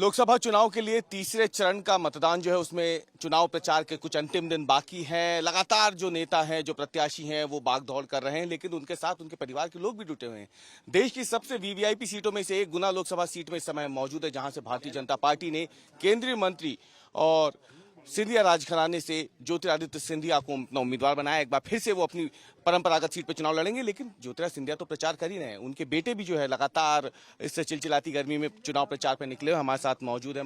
लोकसभा चुनाव के लिए तीसरे चरण का मतदान जो है उसमें चुनाव प्रचार के कुछ अंतिम दिन बाकी हैं। लगातार जो नेता हैं, जो प्रत्याशी हैं, वो भागदौड़ कर रहे हैं, लेकिन उनके साथ उनके परिवार के लोग भी जुटे हुए हैं। देश की सबसे वीवीआईपी सीटों में से एक गुना लोकसभा सीट में इस समय मौजूद है, जहां से भारतीय जनता पार्टी ने केंद्रीय मंत्री और सिंधिया राजघराने से ज्योतिरादित्य सिंधिया को अपना उम्मीदवार बनाया। एक बार फिर से वो अपनी परंपरागत सीट पर चुनाव लड़ेंगे, लेकिन ज्योतिरादित्य सिंधिया तो प्रचार कर ही रहे हैं। उनके बेटे भी जो है लगातार इस चिलचिलाती गर्मी में चुनाव प्रचार पर निकले हुए हमारे साथ मौजूद है।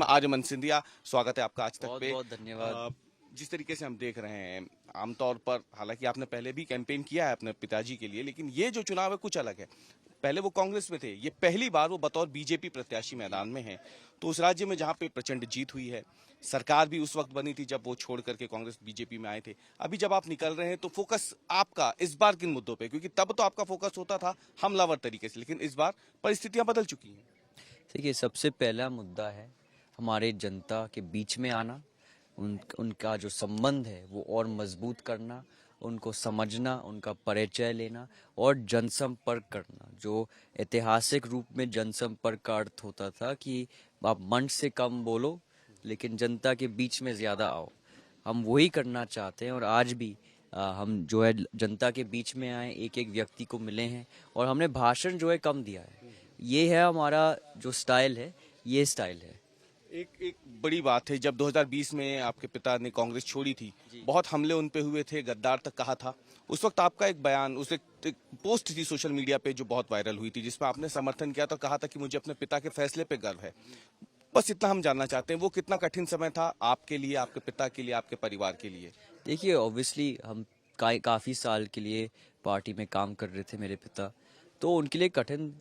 आर्यमन सिंधिया, स्वागत है आपका आज तक पे। बहुत धन्यवाद। जिस तरीके से हम देख रहे हैं, आमतौर पर हालांकि आपने पहले भी कैंपेन किया है अपने पिताजी के लिए, लेकिन ये जो चुनाव है कुछ अलग है। पहले वो कांग्रेस में थे, ये पहली बार वो बतौर बीजेपी प्रत्याशी मैदान में हैं। तो उस राज्य में जहां पे प्रचंड जीत हुई है, सरकार भी उस वक्त बनी थी जब वो छोड़ करके कांग्रेस बीजेपी में आए थे। अभी जब आप निकल रहे हैं तो फोकस आपका इस बार किन मुद्दों पे? क्योंकि तब तो आपका फोकस होता था हमलावर तरीके से, लेकिन इस बार परिस्थितियां बदल चुकी हैं। देखिए, सबसे पहला मुद्दा है हमारे जनता के बीच में आना, उनका जो संबंध है वो और मजबूत करना, उनको समझना, उनका परिचय लेना और जनसंपर्क करना। जो ऐतिहासिक रूप में जनसंपर्क का अर्थ होता था कि आप मंच से कम बोलो लेकिन जनता के बीच में ज़्यादा आओ, हम वही करना चाहते हैं। और आज भी हम जो है जनता के बीच में आए, एक एक व्यक्ति को मिले हैं और हमने भाषण जो है कम दिया है। ये है हमारा जो स्टाइल है, ये स्टाइल है। एक बड़ी बात है, जब 2020 में आपके पिता ने कांग्रेस छोड़ी थी, बहुत हमले उन पे हुए थे, गद्दार तक कहा था। उस वक्त आपका एक बयान, उस एक पोस्ट थी सोशल मीडिया पे जो बहुत वायरल हुई थी, जिसमें आपने समर्थन किया तो कहा था कि मुझे अपने पिता के फैसले पे गर्व है। बस इतना हम जानना चाहते हैं, वो कितना कठिन समय था आपके लिए, आपके पिता के लिए, आपके परिवार के लिए? देखिए, ऑब्वियसली हम काफ़ी साल के लिए पार्टी में काम कर रहे थे मेरे पिता, तो उनके लिए कठिन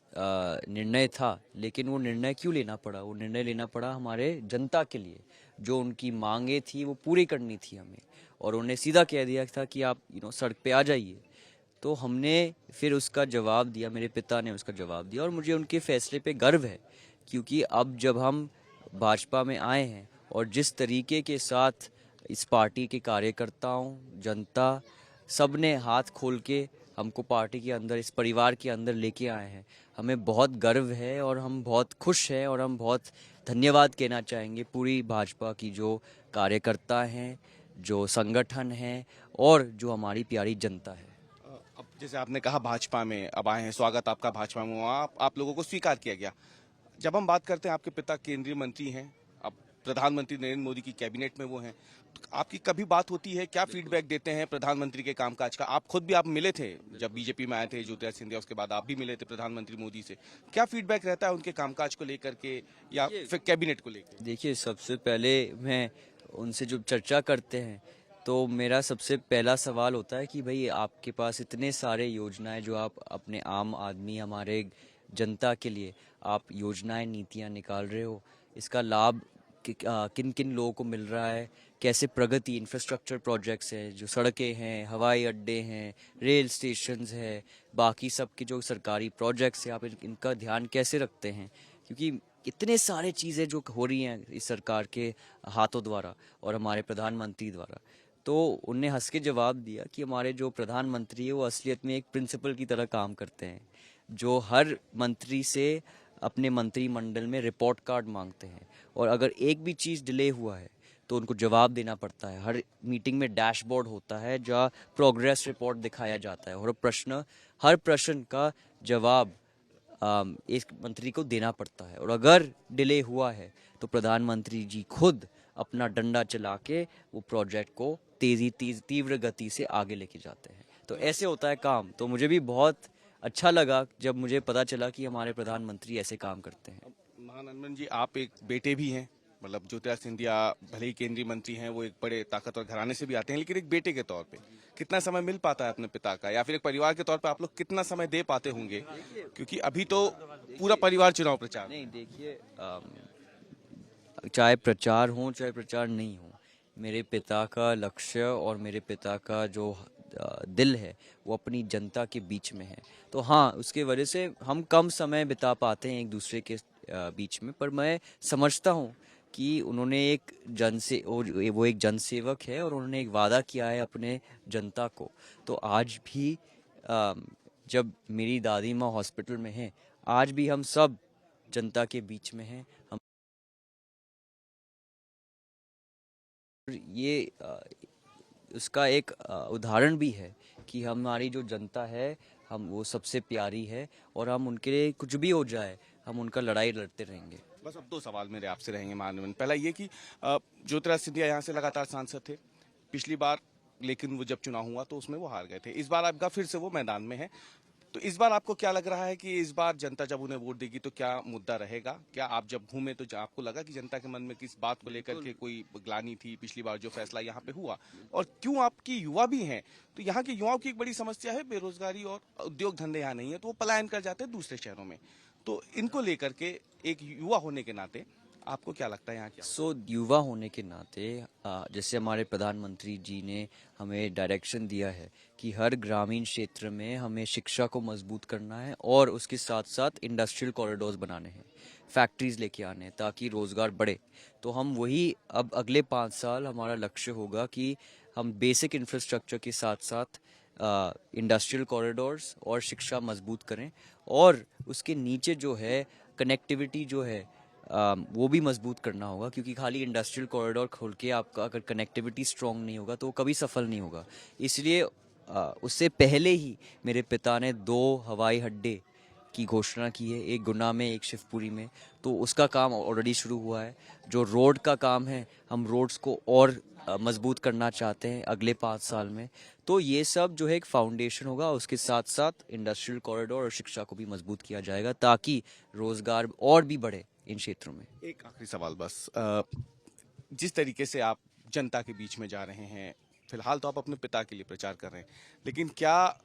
निर्णय था। लेकिन वो निर्णय क्यों लेना पड़ा? वो निर्णय लेना पड़ा हमारे जनता के लिए। जो उनकी मांगे थी वो पूरी करनी थी हमें, और उन्हें सीधा कह दिया था कि आप सड़क पे आ जाइए। तो हमने फिर उसका जवाब दिया, मेरे पिता ने उसका जवाब दिया, और मुझे उनके फैसले पे गर्व है। क्योंकि अब जब हम भाजपा में आए हैं और जिस तरीके के साथ इस पार्टी के कार्यकर्ताओं, जनता, सब ने हाथ खोल के हमको पार्टी के अंदर, इस परिवार के अंदर लेके आए हैं, हमें बहुत गर्व है और हम बहुत खुश हैं। और हम बहुत धन्यवाद कहना चाहेंगे पूरी भाजपा की, जो कार्यकर्ता हैं, जो संगठन हैं और जो हमारी प्यारी जनता है। अब जैसे आपने कहा भाजपा में अब आए हैं, स्वागत आपका भाजपा में हुआ, आप लोगों को स्वीकार किया गया। जब हम बात करते हैं, आपके पिता केंद्रीय मंत्री हैं, अब प्रधानमंत्री नरेंद्र मोदी की कैबिनेट में वो हैं, तो आपकी कभी बात होती है? क्या फीडबैक देते हैं प्रधानमंत्री के कामकाज का? आप खुद भी आप मिले थे जब बीजेपी में आए थे ज्योतिरादित्य सिंधिया, उसके बाद आप भी मिले थे प्रधानमंत्री मोदी से। क्या फीडबैक रहता है उनके कामकाज को लेकर के या फिर कैबिनेट को लेकर? देखिए, सबसे पहले मैं उनसे जो चर्चा करते हैं तो मेरा सबसे पहला सवाल होता है कि भाई, आपके पास इतने सारे योजनाएं जो आप अपने आम आदमी, हमारे जनता के लिए आप योजनाएं, नीतियां निकाल रहे हो, इसका लाभ किन किन लोगों को मिल रहा है, कैसे प्रगति, इंफ्रास्ट्रक्चर प्रोजेक्ट्स हैं, जो सड़कें हैं, हवाई अड्डे हैं, रेल स्टेशंस है, बाकी सब के जो सरकारी प्रोजेक्ट्स हैं, आप इनका ध्यान कैसे रखते हैं? क्योंकि इतने सारे चीज़ें जो हो रही हैं इस सरकार के हाथों द्वारा और हमारे प्रधानमंत्री द्वारा। तो उनने हंस के जवाब दिया कि हमारे जो प्रधानमंत्री है वो असलियत में एक प्रिंसिपल की तरह काम करते हैं, जो हर मंत्री से अपने मंत्रिमंडल में रिपोर्ट कार्ड मांगते हैं, और अगर एक भी चीज़ डिले हुआ है तो उनको जवाब देना पड़ता है। हर मीटिंग में डैशबोर्ड होता है जहाँ प्रोग्रेस रिपोर्ट दिखाया जाता है, और हर प्रश्न का जवाब एक मंत्री को देना पड़ता है। और अगर डिले हुआ है तो प्रधानमंत्री जी खुद अपना डंडा चला के वो प्रोजेक्ट को तीव्र गति से आगे लेके जाते हैं। तो ऐसे होता है काम। तो मुझे भी बहुत अच्छा लगा जब मुझे पता चला कि हमारे प्रधानमंत्री ऐसे काम करते हैं। महानंदन जी, आप एक बेटे भी हैं, मतलब ज्योतिरादित्य सिंधिया भले ही केंद्रीय मंत्री हैं, वो एक बड़े ताकतवर घराने से भी आते हैं, लेकिन एक बेटे के तौर पे कितना समय मिल पाता है अपने पिता का, या फिर एक परिवार के तौर पे आप लोग कितना समय दे पाते होंगे? क्योंकि अभी तो पूरा परिवार चुनाव प्रचार। नहीं, देखिए, चाहे प्रचार हो चाहे प्रचार नहीं हो, मेरे पिता का लक्ष्य और मेरे पिता का जो दिल है वो अपनी जनता के बीच में है। तो हाँ, उसके वजह से हम कम समय बिता पाते हैं एक दूसरे के बीच में, पर मैं समझता हूँ कि उन्होंने वो एक जनसेवक है और उन्होंने एक वादा किया है अपने जनता को। तो आज भी जब मेरी दादी माँ हॉस्पिटल में है, आज भी हम सब जनता के बीच में हैं। हम ये उसका एक उदाहरण भी है कि हमारी जो जनता है हम वो सबसे प्यारी है और हम उनके लिए कुछ भी हो जाए हम उनका लड़ाई लड़ते रहेंगे। बस अब 2 सवाल मेरे आपसे रहेंगे माननीय। पहला ये कि ज्योतिरादित्य सिंधिया यहाँ से लगातार सांसद थे पिछली बार, लेकिन वो जब चुनाव हुआ तो उसमें वो हार गए थे। इस बार आपका फिर से वो मैदान में है, तो इस बार आपको क्या लग रहा है कि इस बार जनता जब उन्हें वोट देगी तो क्या मुद्दा रहेगा? क्या आप जब घूमे तो आपको लगा कि जनता के मन में किस बात को लेकर के कोई ग्लानि थी पिछली बार जो फैसला यहाँ पे हुआ? और क्यों आपकी युवा भी हैं, तो यहाँ के युवाओं की एक बड़ी समस्या है बेरोजगारी और उद्योग धंधे यहाँ नहीं है, तो वो पलायन कर जाते हैं दूसरे शहरों में। तो इनको लेकर के एक युवा होने के नाते आपको क्या लगता है यहाँ क्या? युवा होने के नाते जैसे हमारे प्रधानमंत्री जी ने हमें डायरेक्शन दिया है कि हर ग्रामीण क्षेत्र में हमें शिक्षा को मजबूत करना है और उसके साथ साथ इंडस्ट्रियल कॉरिडोर्स बनाने हैं, फैक्ट्रीज लेके आने हैं ताकि रोजगार बढ़े। तो हम वही अब अगले 5 साल हमारा लक्ष्य होगा कि हम बेसिक इंफ्रास्ट्रक्चर के साथ साथ इंडस्ट्रियल कॉरिडोर्स और शिक्षा मजबूत करें और उसके नीचे जो है कनेक्टिविटी जो है वो भी मजबूत करना होगा, क्योंकि खाली इंडस्ट्रियल कॉरिडोर खोल के आपका अगर कनेक्टिविटी स्ट्रांग नहीं होगा तो वो कभी सफल नहीं होगा। इसलिए उससे पहले ही मेरे पिता ने 2 हवाई अड्डे की घोषणा की है, एक गुना में एक शिवपुरी में, तो उसका काम ऑलरेडी शुरू हुआ है। जो रोड का काम है हम रोड्स को और मजबूत करना चाहते हैं अगले 5 साल में। तो ये सब जो है एक फाउंडेशन होगा, उसके साथ साथ इंडस्ट्रियल कॉरिडोर और शिक्षा को भी मजबूत किया जाएगा ताकि रोजगार और भी बढ़े इन क्षेत्रों में। एक आखिरी सवाल बस, जिस तरीके से आप जनता के बीच में जा रहे हैं, फिलहाल तो आप अपने पिता के लिए प्रचार कर रहे हैं, लेकिन क्या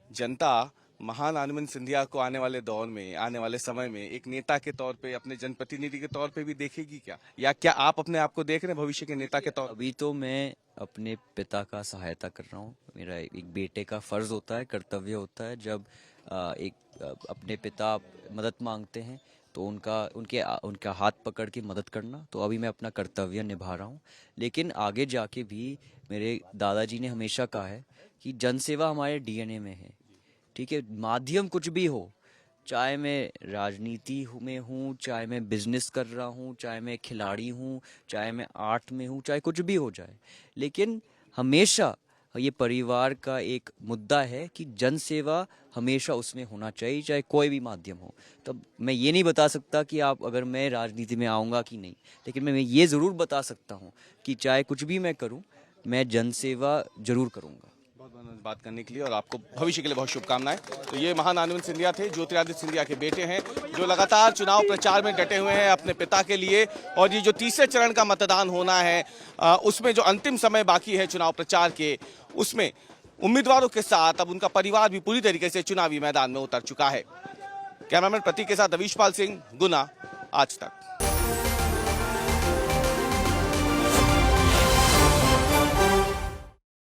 जनता महान आनंद सिंधिया को आने वाले दौर में, आने वाले समय में एक नेता के तौर पे, अपने जनप्रतिनिधि के तौर पे भी देखेगी क्या? या क्या आप अपने आप को देख रहे हैं भविष्य के नेता के तौर? अभी तो मैं अपने पिता का सहायता कर रहा हूँ। मेरा एक बेटे का फर्ज होता है, कर्तव्य होता है, जब अपने पिता मदद मांगते हैं तो उनका हाथ पकड़ के मदद करना। तो अभी मैं अपना कर्तव्य निभा रहा हूँ, लेकिन आगे जाके भी मेरे दादाजी ने हमेशा कहा है कि जनसेवा हमारे डीएनए में है। ठीक है, माध्यम कुछ भी हो, चाहे मैं राजनीति में हूँ, चाहे मैं बिजनेस कर रहा हूँ, चाहे मैं खिलाड़ी हूँ, चाहे मैं आर्ट में हूँ, चाहे कुछ भी हो जाए, लेकिन हमेशा ये परिवार का एक मुद्दा है कि जन सेवा हमेशा उसमें होना चाहिए, चाहे कोई भी माध्यम हो। तब मैं ये नहीं बता सकता कि आप अगर मैं राजनीति में आऊँगा कि नहीं, लेकिन मैं ये ज़रूर बता सकता हूँ कि चाहे कुछ भी मैं करूँ, मैं जन सेवा जरूर करूँगा। बहुत बात करने के लिए और आपको भविष्य के लिए बहुत शुभकामनाएं। तो ये महान आनंद सिंधिया थे, ज्योतिरादित्य सिंधिया के बेटे हैं, जो लगातार चुनाव प्रचार में डटे हुए हैं अपने पिता के लिए। और ये जो तीसरे चरण का मतदान होना है, उसमें जो अंतिम समय बाकी है चुनाव प्रचार के, उसमें उम्मीदवारों के साथ अब उनका परिवार भी पूरी तरीके से चुनावी मैदान में उतर चुका है। कैमरामैन प्रतीक के साथ अवीश पाल सिंह, गुना, आज तक।